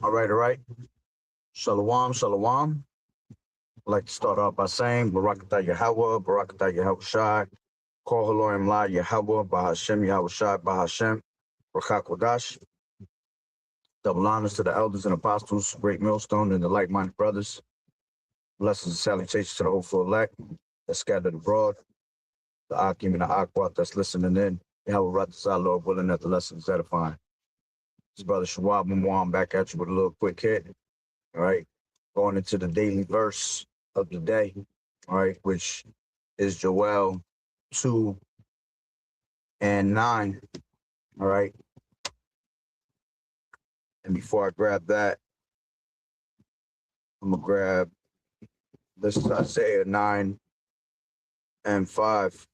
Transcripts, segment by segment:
All right, all right. Shalom, shalom. I'd like to start off by saying Barakatah Yahweh, Barakatah Yahweh Shai, Kol Haloim La Yahweh, Bahashem Yahweh Shai, Bahashem, Rakak Wadash. Double honors to the elders and apostles, great millstone, and the like-minded brothers. Blessings and salutations to the hopeful elect that's scattered abroad, the Akim and the Aquat that's listening in. Yahweh Ratazah, Lord willing, that the lessons edifying. This brother Shawab Mwam back at you with a little quick hit. All right. Going into the daily verse of the day, all right, which is Joel 2 and 9. All right. And before I grab that, I'm gonna grab this is Isaiah 9 and 5.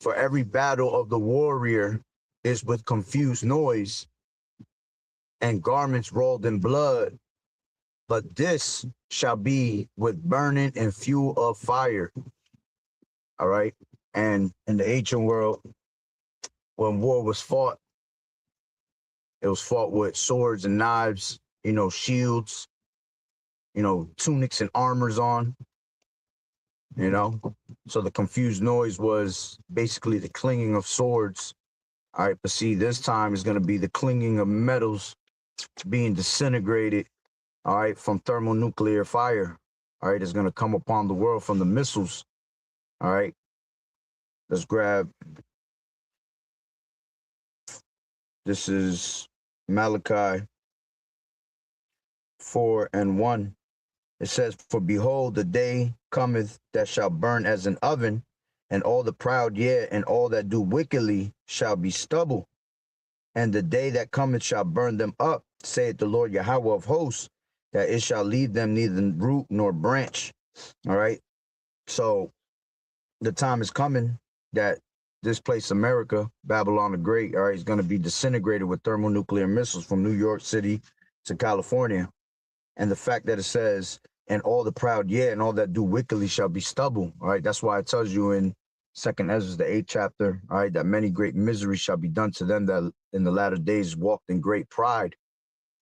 For every battle of the warrior is with confused noise and garments rolled in blood, but this shall be with burning and fuel of fire. All right. And in the ancient world, when war was fought, it was fought with swords and knives, shields, tunics and armors on, So the confused noise was basically the clinging of swords. All right. But see, this time is going to be the clinging of metals being disintegrated, all right, from thermonuclear fire. All right. It's going to come upon the world from the missiles. All right. Let's grab. This is Malachi 4 and 1. It says, for behold, the day cometh that shall burn as an oven, and all the proud, yea, and all that do wickedly shall be stubble. And the day that cometh shall burn them up, saith the Lord Yahweh of hosts, that it shall leave them neither root nor branch. All right. So the time is coming that this place, America, Babylon the Great, all right, is going to be disintegrated with thermonuclear missiles from New York City to California. And the fact that it says, and all the proud, yea, and all that do wickedly shall be stubble. All right. That's why it tells you in 2nd Ezra, the 8th chapter, all right, that many great miseries shall be done to them that in the latter days walked in great pride.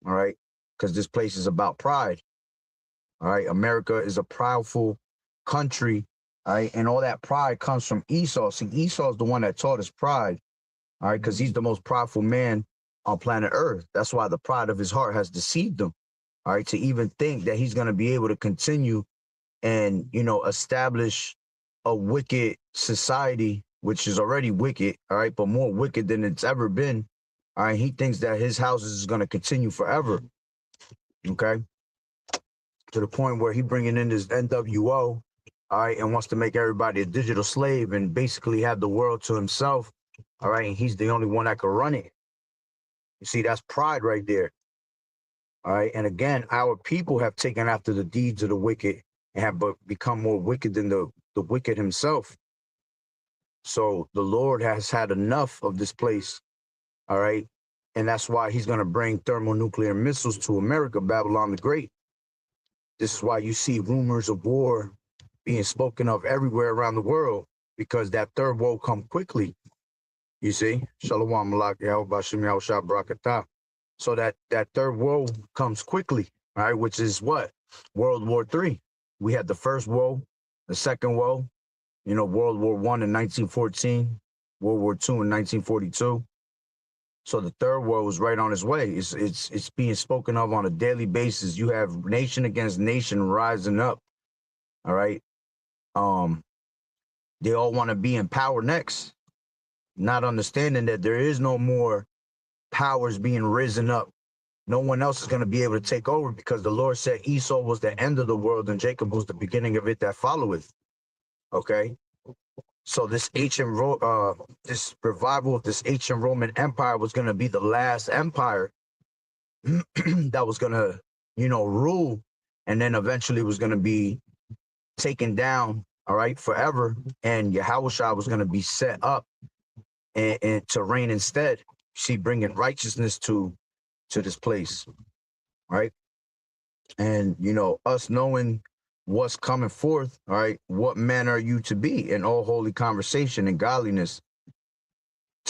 All right. Because this place is about pride. All right. America is a proudful country. All right. And all that pride comes from Esau. See, Esau is the one that taught us pride. All right. Because he's the most prideful man on planet Earth. That's why the pride of his heart has deceived him. All right. To even think that he's going to be able to continue and, establish a wicked society, which is already wicked. All right. But more wicked than it's ever been. All right. He thinks that his house is going to continue forever. Okay. To the point where he bringing in this NWO. All right. And wants to make everybody a digital slave and basically have the world to himself. All right. And he's the only one that can run it. You see, that's pride right there. All right. And again, our people have taken after the deeds of the wicked and have become more wicked than the wicked himself. So the Lord has had enough of this place. All right. And that's why he's going to bring thermonuclear missiles to America, Babylon the Great. This is why you see rumors of war being spoken of everywhere around the world, because that third woe come quickly. You see, Shalom Malak Yahweh Bashim Yahweh Shah Barakatah. So that third woe comes quickly, all right, which is what? World War III. We had the first woe, the second woe, World War I in 1914, World War II in 1942. So the third woe is right on its way. It's being spoken of on a daily basis. You have nation against nation rising up, all right? They all want to be in power next, not understanding that there is no more powers being risen up. No one else is going to be able to take over, because the Lord said Esau was the end of the world and Jacob was the beginning of it that followeth. Okay. So this this revival of this ancient Roman Empire was going to be the last empire that was going to, rule, and then eventually was going to be taken down, all right, forever. And Yahushua was going to be set up and to reign instead. See, bringing righteousness to this place, right? And, us knowing what's coming forth, all right, what man are you to be in all holy conversation and godliness,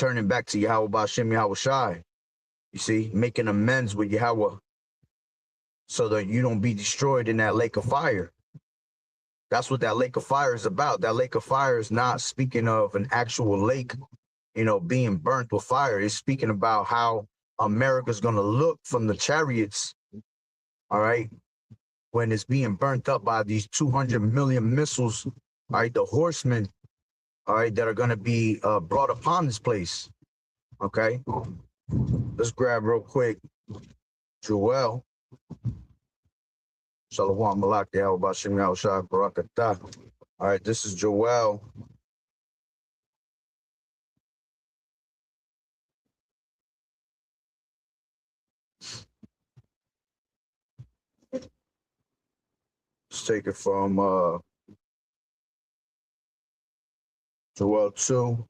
returning back to Yahweh Ba'ashem Yahweh Shai. You see, making amends with Yahweh so that you don't be destroyed in that lake of fire. That's what that lake of fire is about. That lake of fire is not speaking of an actual lake, you know, being burnt with fire. It's speaking about how America's going to look from the chariots, all right, when it's being burnt up by these 200 million missiles, all right, the horsemen, all right, that are going to be brought upon this place, okay? Let's grab real quick Joel. Shalom Malak Yahweh Ba'ashem Yahweh Shai Barakatah. All right, this is Joel. Let's take it from Joel 2.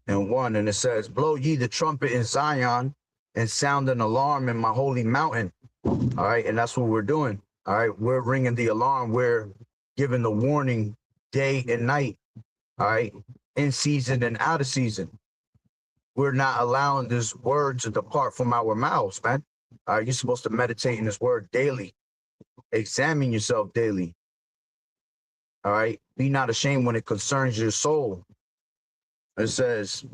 And 1, and it says, blow ye the trumpet in Zion and sound an alarm in my holy mountain. All right, and that's what we're doing. All right, we're ringing the alarm. We're giving the warning day and night. All right, in season and out of season. We're not allowing this word to depart from our mouths, man. All right, you're supposed to meditate in this word daily. Examine yourself daily. All right, be not ashamed when it concerns your soul. It says,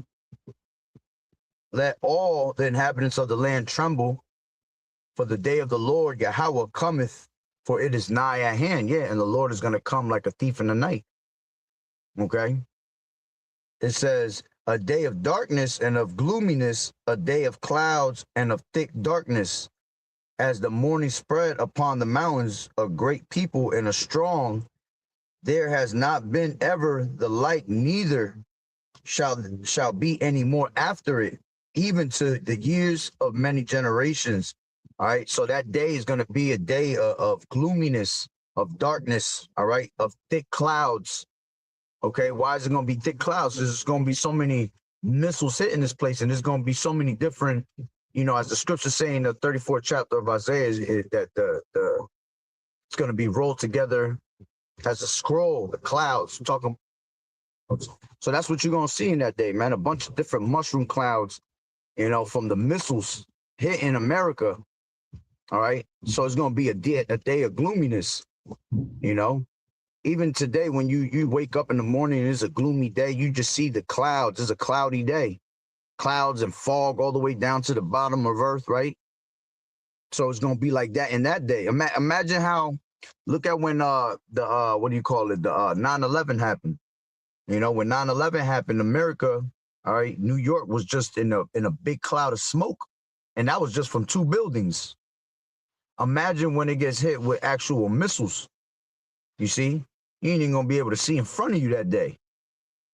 let all the inhabitants of the land tremble, for the day of the Lord Yahweh cometh, for it is nigh at hand. Yeah, and the Lord is going to come like a thief in the night. Okay. It says, a day of darkness and of gloominess, a day of clouds and of thick darkness, as the morning spread upon the mountains, a great people and a strong. There has not been ever the like, neither shall be any more after it, even to the years of many generations. All right, so that day is going to be a day of gloominess, of darkness, all right, of thick clouds. Okay, why is it going to be thick clouds? There's going to be so many missiles hitting this place, and there's going to be so many different, you know, as the scripture saying in the 34th chapter of Isaiah, that it's going to be rolled together as a scroll, the clouds, talking. So that's what you're going to see in that day, man. A bunch of different mushroom clouds, you know, from the missiles hitting America. All right. So it's going to be a day of gloominess, you know. Even today, when you wake up in the morning and it's a gloomy day, you just see the clouds. It's a cloudy day. Clouds and fog all the way down to the bottom of earth, right? So it's going to be like that in that day. Imagine how, look at when what do you call it? The 9/11 happened. You know, when 9/11 happened, America, all right, New York was just in a big cloud of smoke. And that was just from 2 buildings. Imagine when it gets hit with actual missiles. You see, you ain't even gonna be able to see in front of you that day,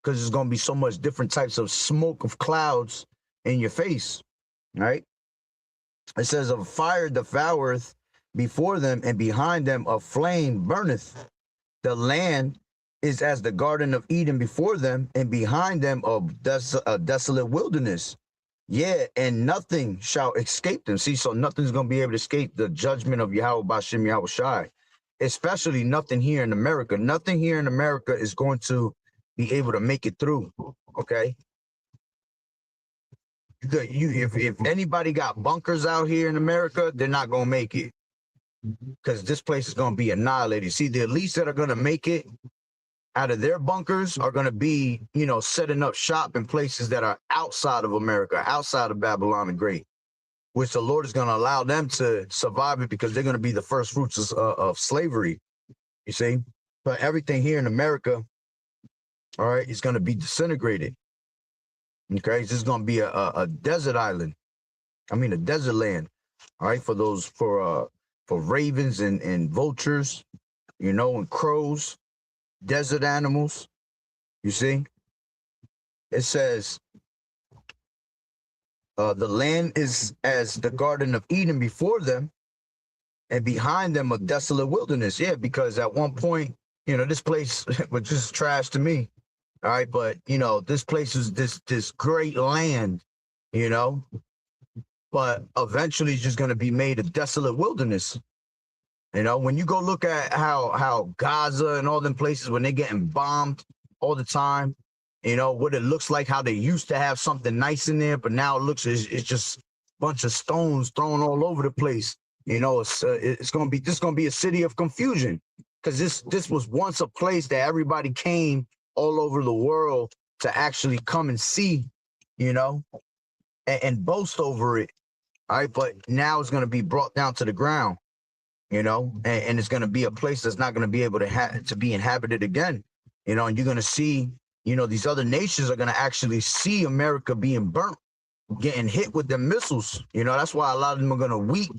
because there's gonna be so much different types of smoke of clouds in your face, right? It says, of fire devoureth before them, and behind them a flame burneth. The land is as the Garden of Eden before them, and behind them a desolate wilderness. Yeah, and nothing shall escape them. See, so nothing's going to be able to escape the judgment of Yahweh Ba'ashem Yahweh Shai, especially nothing here in America. Nothing here in America is going to be able to make it through, okay? If anybody got bunkers out here in America, they're not going to make it, because this place is going to be annihilated. See, the elites that are going to make it out of their bunkers are going to be, you know, setting up shop in places that are outside of America, outside of Babylon the Great, which the Lord is going to allow them to survive it, because they're going to be the first fruits of slavery, you see. But everything here in America, all right, is going to be disintegrated. Okay, this is going to be a desert island. I mean, a desert land, all right, for ravens and vultures, you know, and crows. Desert animals, you see. It says, the land is as the Garden of Eden before them, and behind them a desolate wilderness. Yeah, because at one point, you know, this place was just trash to me. All right, but you know, this place is this great land, you know, but eventually it's just going to be made a desolate wilderness. You know, when you go look at how Gaza and all them places, when they're getting bombed all the time, you know, what it looks like, how they used to have something nice in there, but now it looks, it's just a bunch of stones thrown all over the place. You know, it's going to be, this is going to be a city of confusion, because this was once a place that everybody came all over the world to actually come and see, you know, and boast over it. All right. But now it's going to be brought down to the ground, you know, and it's going to be a place that's not going to be able to be inhabited again, you know, and you're going to see, you know, these other nations are going to actually see America being burnt, getting hit with the missiles. You know, that's why a lot of them are going to weep.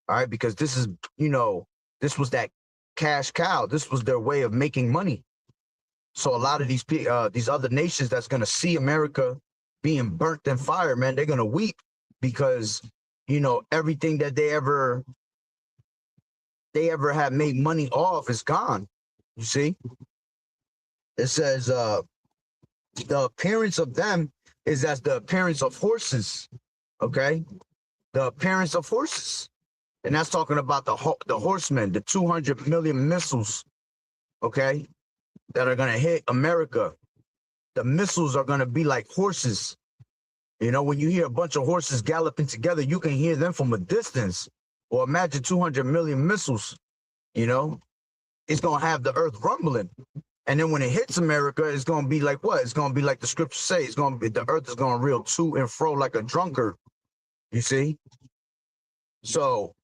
All right. Because this is, you know, this was that cash cow. This was their way of making money. So a lot of these other nations that's going to see America being burnt in fire, man, they're going to weep, because, you know, everything that they ever have made money off is gone. You see, it says the appearance of them is as the appearance of horses. Okay, the appearance of horses, and that's talking about the horsemen, the 200 million missiles, okay, that are going to hit America. The missiles are going to be like horses. You know, when you hear a bunch of horses galloping together, you can hear them from a distance. Or imagine 200 million missiles, you know, it's going to have the earth rumbling. And then when it hits America, it's going to be like what? It's going to be like the scriptures say. It's going to be, the earth is going to reel to and fro like a drunkard. You see? So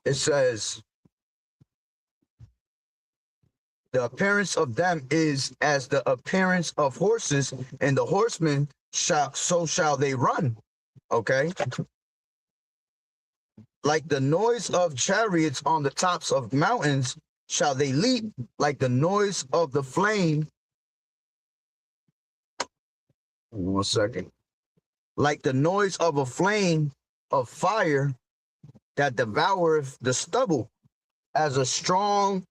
it says, the appearance of them is as the appearance of horses, and the horsemen so shall they run. Okay? Like the noise of chariots on the tops of mountains shall they leap, like the noise of the flame. 1 second. Like the noise of a flame of fire that devoureth the stubble, as a strong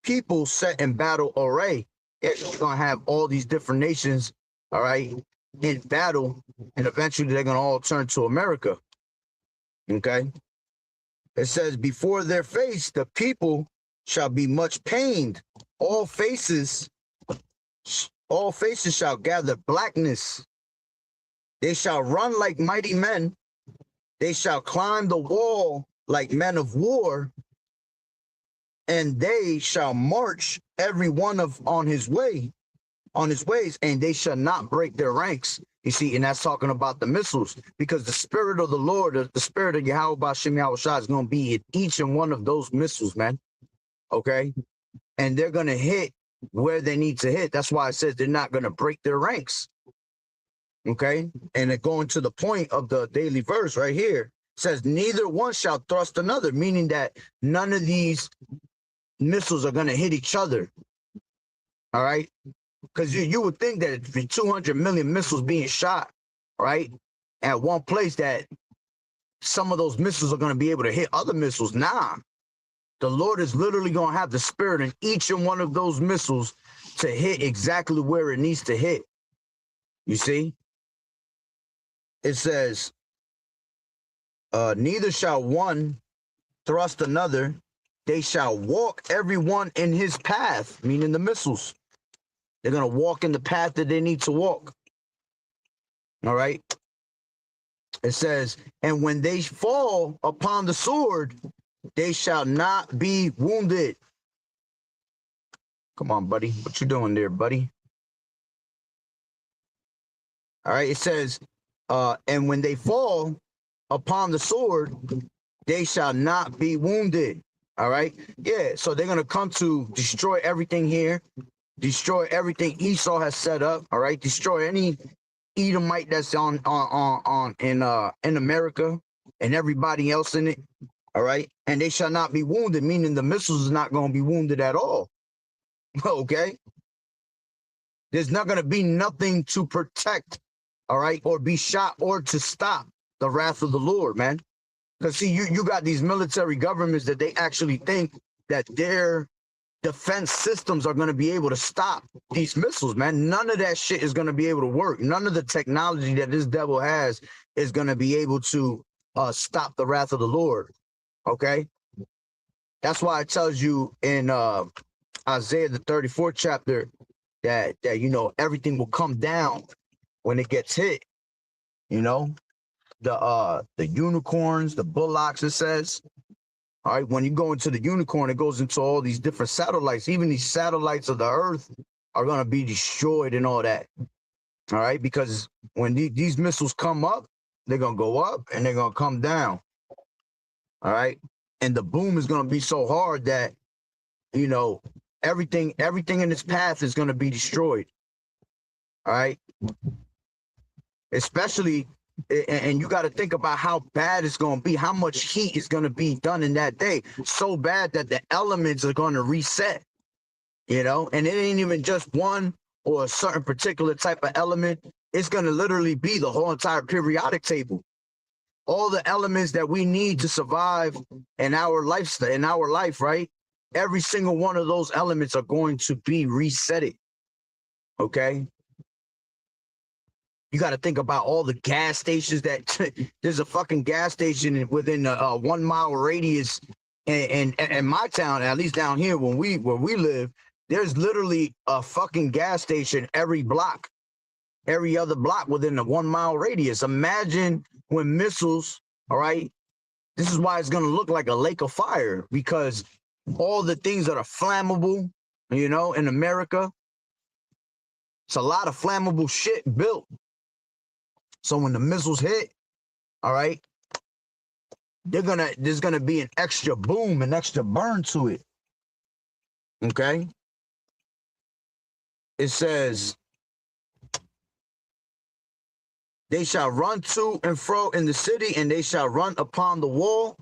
people set in battle array. It's going to have all these different nations, all right, in battle, and eventually they're going to all turn to America. Okay? It says, before their face, the people shall be much pained. All faces shall gather blackness. They shall run like mighty men. They shall climb the wall like men of war. And they shall march every one on his ways, and they shall not break their ranks. You see, and that's talking about the missiles, because the spirit of the Lord, the spirit of Yahweh B'Shem Yahushua is going to be in each and one of those missiles, man. Okay? And they're going to hit where they need to hit. That's why it says they're not going to break their ranks. Okay? And it going to the point of the daily verse right here, it says, neither one shall thrust another, meaning that none of these missiles are going to hit each other. All right? Because you would think that if 200 million missiles being shot, right, at one place, that some of those missiles are going to be able to hit other missiles. Nah, the Lord is literally going to have the spirit in each and one of those missiles to hit exactly where it needs to hit. You see? It says, neither shall one thrust another. They shall walk every one in his path, meaning the missiles. They're going to walk in the path that they need to walk. All right. It says, and when they fall upon the sword, they shall not be wounded. Come on, buddy. What you doing there, buddy? All right. It says, and when they fall upon the sword, they shall not be wounded. All right. Yeah. So they're going to come to destroy everything here. Destroy everything Esau has set up. All right. Destroy any Edomite that's in America and everybody else in it. All right. And they shall not be wounded, meaning the missiles is not going to be wounded at all. Okay. There's not going to be nothing to protect. All right. Or be shot or to stop the wrath of the Lord, man. Because see, you got these military governments that they actually think that their defense systems are going to be able to stop these missiles, man. None of that shit is going to be able to work. None of the technology that this devil has is going to be able to stop the wrath of the Lord. Okay? That's why it tells you in Isaiah the 34th chapter that everything will come down when it gets hit. The unicorns, the bullocks, it says. All right, when you go into the unicorn, it goes into all these different satellites. Even these satellites of the earth are going to be destroyed and all that. All right, because when these missiles come up, they're going to go up and they're going to come down. All right, and the boom is going to be so hard that, everything in its path is going to be destroyed. All right, especially, and you got to think about how bad it's going to be, how much heat is going to be done in that day. So bad that the elements are going to reset, and it ain't even just one or a certain particular type of element. It's going to literally be the whole entire periodic table. All the elements that we need to survive in our lifestyle, in our life, right? Every single one of those elements are going to be resetted. Okay. You got to think about all the gas stations that there's a fucking gas station within a 1 mile radius. And in my town, at least down here where we live, there's literally a fucking gas station every block, every other block within a 1 mile radius. Imagine when missiles, all right, this is why it's going to look like a lake of fire, because all the things that are flammable, in America, it's a lot of flammable shit built. So when the missiles hit, all right, there's gonna be an extra boom, an extra burn to it. Okay. It says, they shall run to and fro in the city, and they shall run upon the wall.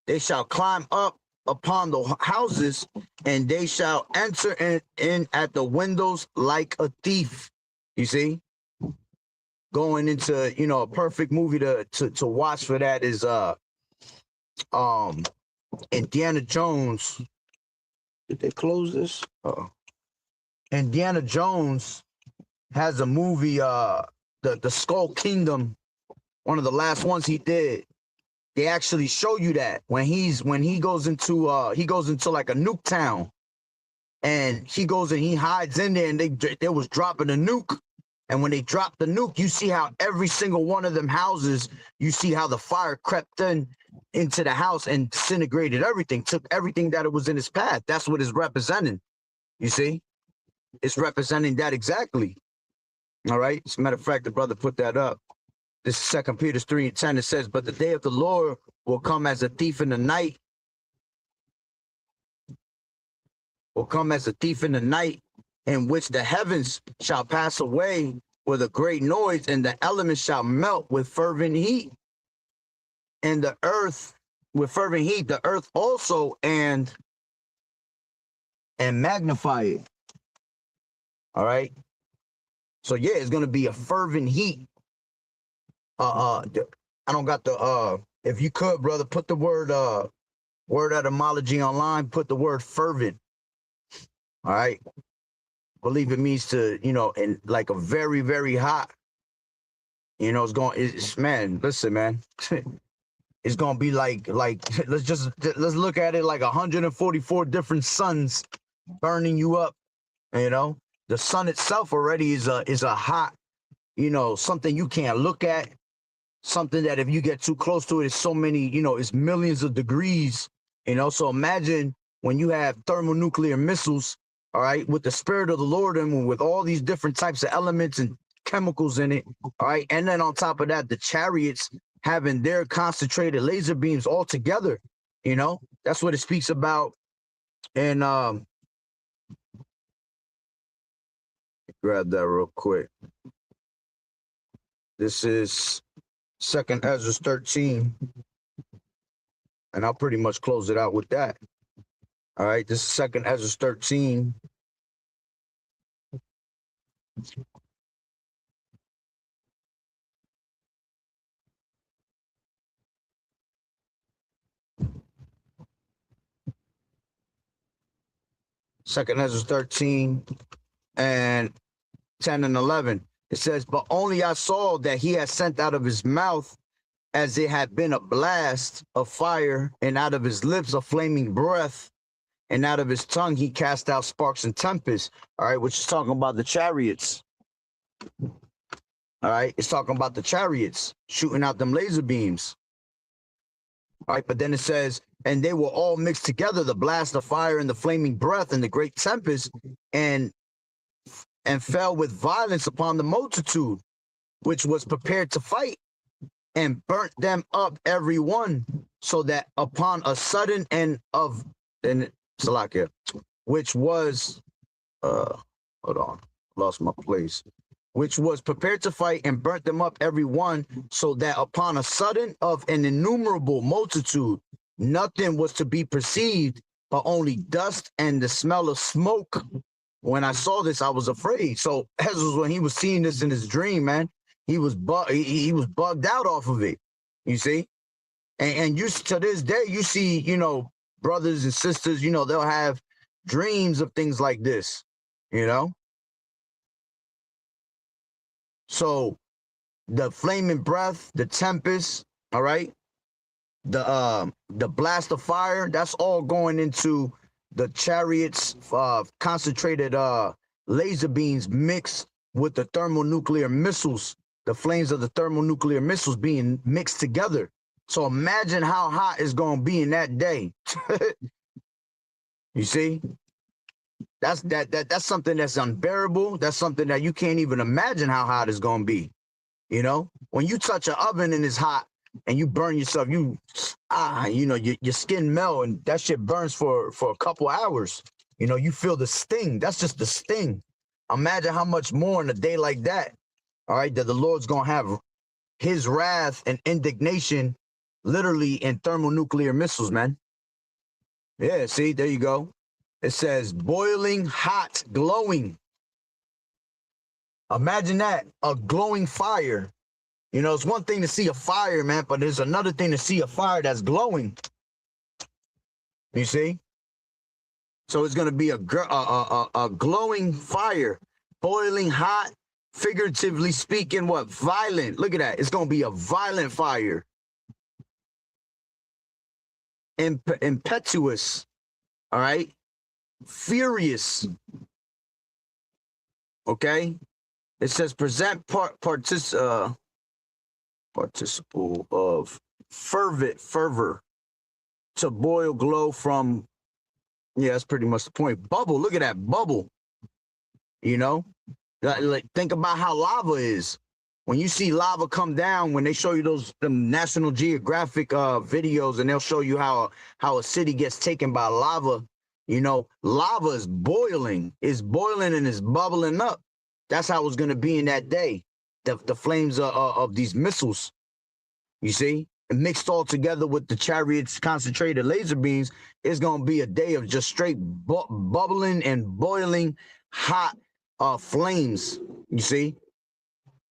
They shall climb up upon the houses, and they shall enter in at the windows like a thief. You see? Going into, a perfect movie to watch for that is Indiana Jones. Did they close this? Indiana Jones has a movie, the Skull Kingdom, one of the last ones he did. They actually show you that when he goes into like a nuke town, and he goes and he hides in there, and they was dropping a nuke. And when they dropped the nuke, you see how every single one of them houses, you see how the fire crept into the house and disintegrated everything, took everything that it was in its path. That's what it's representing. You see? It's representing that exactly. All right. As a matter of fact, the brother put that up. This is 2 Peter 3:10. It says, but the day of the Lord will come as a thief in the night. Will come as a thief in the night, in which the heavens shall pass away with a great noise, and the elements shall melt with fervent heat. And the earth, with fervent heat, the earth also, and magnify it. All right. So yeah, it's gonna be a fervent heat. I don't got the if you could, brother, put the word etymology online, put the word fervent. All right. Believe it means to, in like a very, very hot, man, listen, man, it's going to be like, let's look at it like 144 different suns burning you up. The sun itself already is a hot, something you can't look at, something that if you get too close to it, it's so many, it's millions of degrees, so imagine when you have thermonuclear missiles, all right, with the spirit of the Lord and with all these different types of elements and chemicals in it, all right, and then on top of that, the chariots having their concentrated laser beams all together, that's what it speaks about. And grab that real quick. This is 2nd Ezra 13, and I'll pretty much close it out with that. All right, this is 2nd Ezra 13. Second Ezra 13 and 10 and 11. It says, but only I saw that he had sent out of his mouth as it had been a blast of fire, and out of his lips a flaming breath, and out of his tongue he cast out sparks and tempests. All right, which is talking about the chariots. All right, it's talking about the chariots shooting out them laser beams. All right, but then it says, and they were all mixed together, the blast of fire and the flaming breath and the great tempest, and fell with violence upon the multitude, which was prepared to fight, and burnt them up every one, so that upon a sudden and Salakia, which was hold on, lost my place. Which was prepared to fight and burnt them up every one, so that upon a sudden of an innumerable multitude, nothing was to be perceived, but only dust and the smell of smoke. When I saw this, I was afraid. So as was when he was seeing this in his dream, man, he was bugged out off of it. You see, and you to this day, you see, you know, brothers and sisters, you know, they'll have dreams of things like this, you know. So the flaming breath, the tempest, all right, the blast of fire, that's all going into the chariots, concentrated laser beams mixed with the thermonuclear missiles, the flames of the thermonuclear missiles being mixed together. So imagine how hot it's going to be in that day. You see? That's something that's unbearable. That's something that you can't even imagine how hot it's gonna be. You know, when you touch an oven and it's hot and you burn yourself, you know, your skin melt and that shit burns for a couple hours. You know, you feel the sting. That's just the sting. Imagine how much more in a day like that. All right, that the Lord's gonna have his wrath and indignation literally in thermonuclear missiles, man. Yeah, see, there you go. It says boiling hot, glowing. Imagine that, a glowing fire. You know, it's one thing to see a fire, man, but there's another thing to see a fire that's glowing. You see? So it's going to be a glowing fire, boiling hot, figuratively speaking, what? Violent. Look at that. It's going to be a violent fire. Impetuous. All right? Furious. Okay, it says present participle of fervor to boil glow from. Yeah, that's pretty much the point. Bubble, look at that bubble. You know, like think about how lava is. When you see lava come down, when they show you those National Geographic videos, and they'll show you how a city gets taken by lava. You know, lava is boiling. It's boiling and it's bubbling up. That's how it's going to be in that day. The flames of these missiles, you see, and mixed all together with the chariots' concentrated laser beams, it's going to be a day of just straight bubbling and boiling hot flames, you see.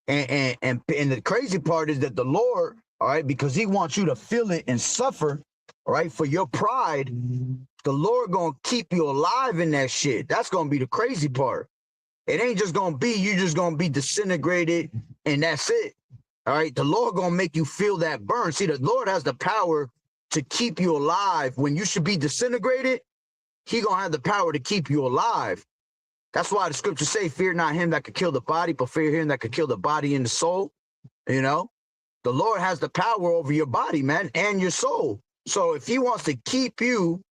And the crazy part is that the Lord, all right, because he wants you to feel it and suffer, all right, for your pride, the Lord gonna keep you alive in that shit. That's gonna be the crazy part. It ain't just gonna be you just gonna be disintegrated and that's it. All right, the Lord gonna make you feel that burn. See, the Lord has the power to keep you alive when you should be disintegrated. He gonna have the power to keep you alive. That's why the scriptures say, "Fear not him that could kill the body, but fear him that could kill the body and the soul." You know, the Lord has the power over your body, man, and your soul. So if he wants to keep you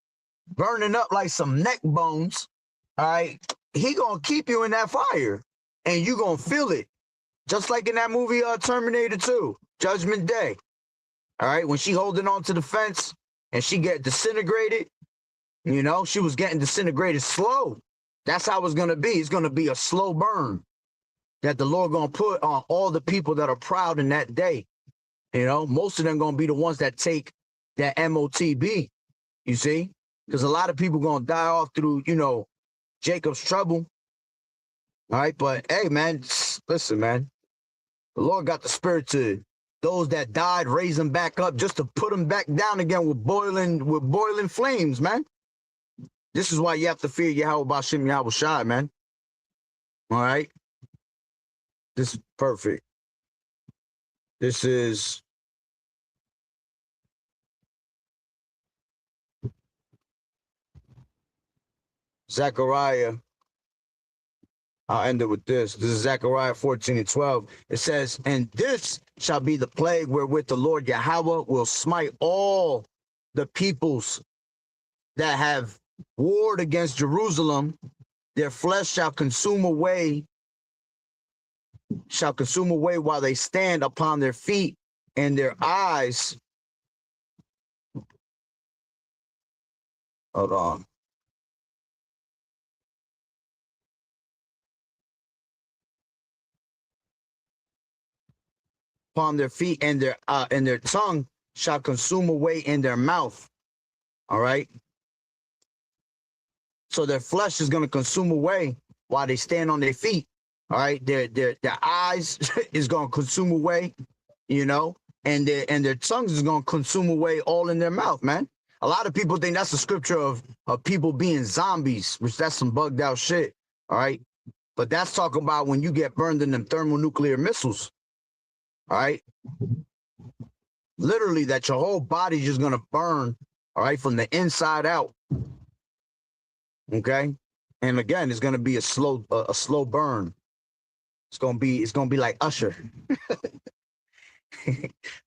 burning up like some neck bones, all right, he gonna keep you in that fire and you gonna feel it. Just like in that movie Terminator 2, Judgment Day. All right, when she holding on to the fence and she get disintegrated, you know, she was getting disintegrated slow. That's how it's gonna be. It's gonna be a slow burn that the Lord gonna put on all the people that are proud in that day. You know, most of them gonna be the ones that take that MOTB, you see? Because a lot of people gonna die off through, you know, Jacob's trouble. All right, but hey, man, listen, man. The Lord got the spirit to those that died, raise them back up, just to put them back down again with boiling flames, man. This is why you have to fear Yahweh Bashim Yahweh Shai, man. All right, this is perfect. This is. Zechariah, I'll end it with this. This is Zechariah 14 and 12. It says, and this shall be the plague wherewith the Lord Yahweh will smite all the peoples that have warred against Jerusalem. Their flesh shall consume away while they stand upon their feet, and their eyes, hold on. Upon their feet, and their tongue shall consume away in their mouth. All right. So their flesh is going to consume away while they stand on their feet. All right. Their eyes is going to consume away, you know, and their tongues is going to consume away all in their mouth, man. A lot of people think that's a scripture of people being zombies, which that's some bugged out shit. All right. But that's talking about when you get burned in them thermonuclear missiles. All right. Literally, that your whole body's just going to burn. All right. From the inside out. Okay. And again, it's going to be a slow burn. It's going to be like Usher.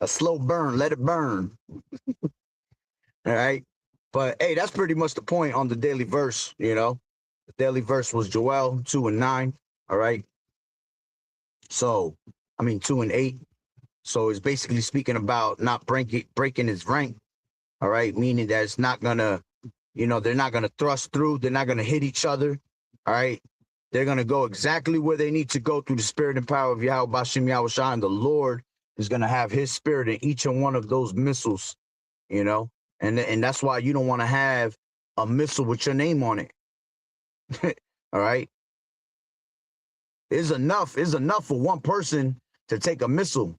A slow burn. Let it burn. All right. But hey, that's pretty much the point on the daily verse. You know, the daily verse was Joel 2 and 9. All right. So, 2 and 8. So it's basically speaking about not breaking his rank. All right. Meaning that it's not going to, they're not going to thrust through. They're not going to hit each other. All right. They're going to go exactly where they need to go through the spirit and power of Yahweh Bashem Yahushua. And the Lord is going to have his spirit in each and one of those missiles, and that's why you don't want to have a missile with your name on it. All right. It's enough for one person to take a missile,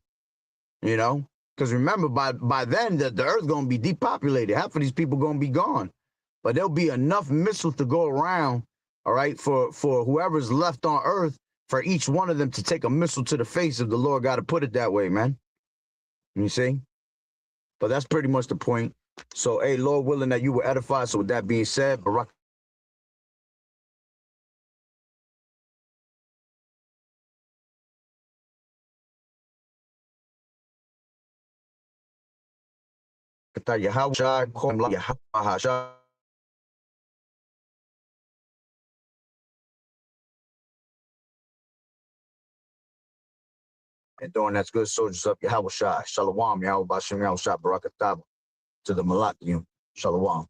because remember, by then the earth going to be depopulated. Half of these people going to be gone, but there'll be enough missiles to go around. All right. For whoever's left on earth, for each one of them to take a missile to the face, if the Lord got to put it that way, man. You see? But that's pretty much the point. So, hey, Lord willing that you were edified. So with that being said, Barak. And doing that's good soldiers up Yahweh Shai. Shalom, Yahweh Bashem Yahweh Shai Barakatah to the Malakium. Shalom.